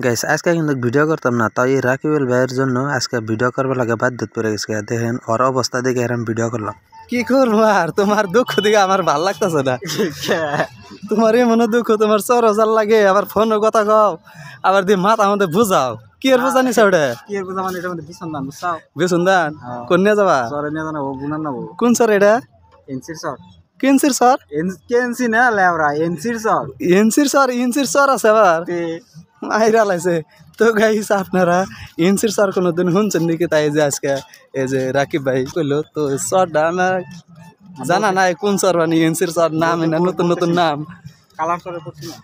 Guys আজকে কিন্তু video করতাম না, তাই রাকিবুল ভাইয়ের জন্য আজকে ভিডিও করবার লাগে বাধ্যত পড়ে গেছে। দেখেন ওর অবস্থা দেখে এরকম ভিডিও করলাম। কি করবো আর, তোমার দুঃখ দিকে আমার ভাল লাগতেছে না। তোমার এমন দুঃখ, তোমার চরজাল লাগে, আবার ফোনের কথা কও, আবার দিয়ে মাথা মধ্যে বুঝাও। কি এর বোঝা নিছে ওটা? কি এর বোঝা মানে এটা মধ্যে বিছন দান বুঝছাও? বেশুন দান কোন নিয়ে যাবা? সরে নিয়ে জানা ও গুনার নাও। কোন স্যার এটা? এনসির স্যার। কেনসির স্যার? কেনসি না লেওরা, এনসির স্যার। ইনসির স্যার আছে আবার। মাইরা লাইছে। তো গাইস আপনারা ইনসির স্যার কোনোদিন শুনছেন নাকি? তাই যে আজকে এই যে রাকিব ভাই কইলো, তো স্যারটা আমার জানা নাই কোন স্যার, মানে ইনসির স্যার নাম না নতুন নতুন নাম। কালার স্যারের পড়ছি না,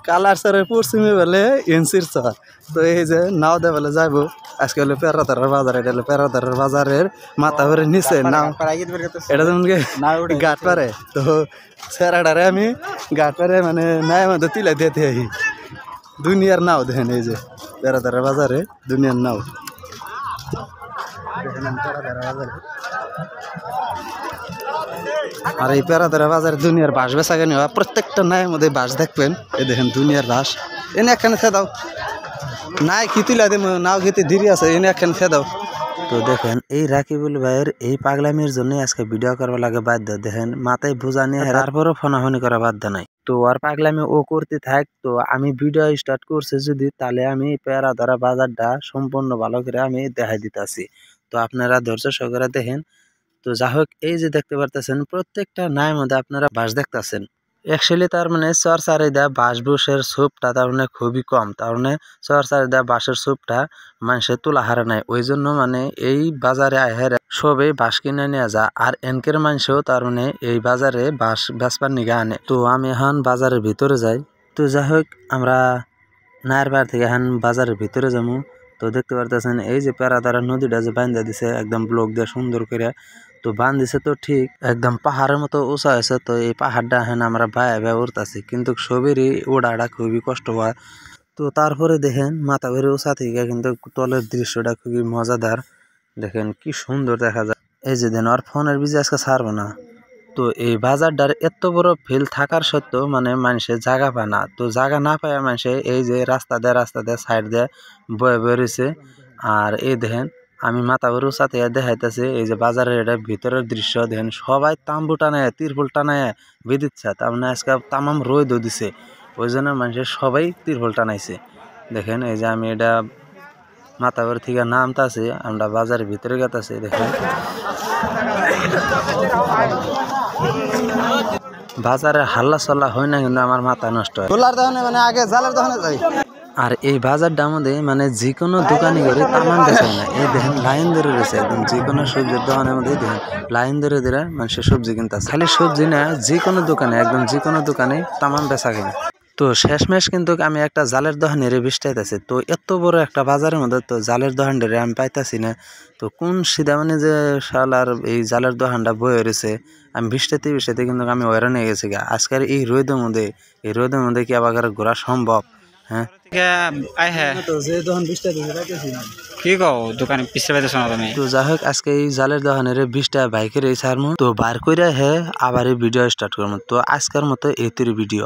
কালার স্যারের পশ্চিমে বলে এনসির স্যার। তো এই যে নাও দে বলে যাইবো আজকে হলো পেরাদারের বাজার। এটা হলো পেরাদারের বাজারের মাথা ভরে নিচে নাও, এটা যেমন গাট পারে। তো স্যারাডারে আমি গাট পারে মানে নাই মধ্যে তিলা দিতে আই। দুনিয়ার নাও দেখেন, এই যে পেরাদারের বাজারে দুনিয়ার নাও। আর এই পেরাদারের বাজারে দুনিয়ার বাঁশ বেচা কেন হয়, প্রত্যেকটা নায়ের মধ্যে বাঁশ দেখবেন। এই দেখেন দুনিয়ার বাঁশ। এনে একখানে খেয়ে দাও, নাই খিতিলা দে নাও খেতে ধীরে আছে, এনে একখানে খেয়ে দাও। তো দেখেন এই রাকিবুল ভাইয়ের এই পাগলামির জন্য আজকে ভিডিও করবার লাগে বাধ্য। দেখেন মাথায় বোঝা নিয়ে তারপরও ফোনাফোনি করা বাধ্য নাই। তো আর পাগলামি ও করতে থাক। তো আমি ভিডিও স্টার্ট করছি যদি, তাহলে আমি পেরাদারা বাজারটা সম্পূর্ণ ভালো করে আমি দেখাই দিতেছি। তো আপনারা ধৈর্য সহকারে দেখেন। তো যা হোক, এই যে দেখতে পারতেছেন প্রত্যেকটা নায়ের মধ্যে আপনারা বাঁশ দেখতেছেন। অ্যাকচুয়ালি তার মানে চর চারিদা বাঁশ বুসের সুপটা তার মানে খুবই কম। তার মানে চর চারিদা বাঁশের সুপটা মানুষের তোলা হারে নাই, ওই জন্য মানে এই বাজারে আহের সবে বাঁশ কিনে নিয়ে যা। আর এনকের মানুষও তার মানে এই বাজারে বাঁশ বেচবার নিগা আনে। তো আমি এখন বাজারের ভিতরে যাই। তো যাই হোক, আমরা নায়ের বার থেকে এখন বাজারের ভিতরে যাবো। তো দেখতে পারতেছেন এই যে পেরাদারা নদীটা যে বান্ধা দিছে একদম ব্লক দিয়ে সুন্দর করে। তো বান দিছে তো ঠিক একদম পাহাড়ের মতো উঁচা হয়েছে। তো এই পাহাড়টা এখন আমরা ভায়া উঠতেছি, কিন্তু সবেরই ওড়াটা খুবই কষ্ট হয়। তো তারপরে দেখেন মাথা ভরে উঁচা থেকে কিন্তু তলের দৃশ্যটা খুবই মজাদার। দেখেন কি সুন্দর দেখা যায়। এই যে দেন আর ফোনের বিজে আজকে ছাড়বো না। তো এই বাজারটার এত বড় ফিল্ড থাকার সত্ত্বেও মানে মানুষের জায়গা পায় না। তো জায়গা না পায় মানুষে এই যে রাস্তা দিয়ে সাইড দিয়ে বয়ে বয়ে রয়েছে। আর এই দেখেন আমি মাথা ভরে সাথে দেখাইতেছে এই যে বাজারের এটা ভিতরের দৃশ্য। দেখেন সবাই তাম্বু টানায় তিরপল টানায় বেঁধিচ্ছে। তার মানে আজকে তামাম রোদও দিছে, ওই জন্য মানুষের সবাই তিরপল টানাইছে। দেখেন এই যে আমি এটা মাথা ভরে থেকে নামতাছি, আমরা বাজারের ভিতরে গেতাছি। দেখেন বাজারে হাল্লা চল্লা হয় না, কিন্তু আমার মাথা নষ্ট হয়। তোলার দোকানে মানে আগে জালের দোকানে যাই। আর এই বাজারটার মধ্যে মানে যে কোনো দোকানি করে তামান বেচে না। এই দেখেন লাইন ধরে রয়েছে একদম, যে কোনো সবজির দোকানের মধ্যে দেখেন লাইন ধরে ধরে মানুষের সবজি কিনতে। খালি সবজি না, যে কোনো দোকানে একদম যে কোনো দোকানে তামান বেচা কিনে। তো শেষমেশ কিন্তু আমি একটা জালের দোকানের বৃষ্টাইতেছি। তো এত বড় একটা বাজারের মধ্যে তো জালের দোকানটা আমি পাইতাছি না। তো কোন সিধা মানে যে শালার এই জালের দোকানটা বয়ে রয়েছে, আমি বৃষ্টিতে কিন্তু আমি ওয়ারা নিয়ে গেছি। আজকের এই রোদের মধ্যে কি আবার ঘোরা সম্ভব? হ্যাঁ কি কও দোকানে পিছে পাইতেছ না তুমি? তো যাই হোক, আজকে এই জালের দোকানের 20টা বাইকের এই ছাড়মু। তো বার করে আবার এই ভিডিও স্টার্ট করবো। তো আজকের মতো এই ভিডিও।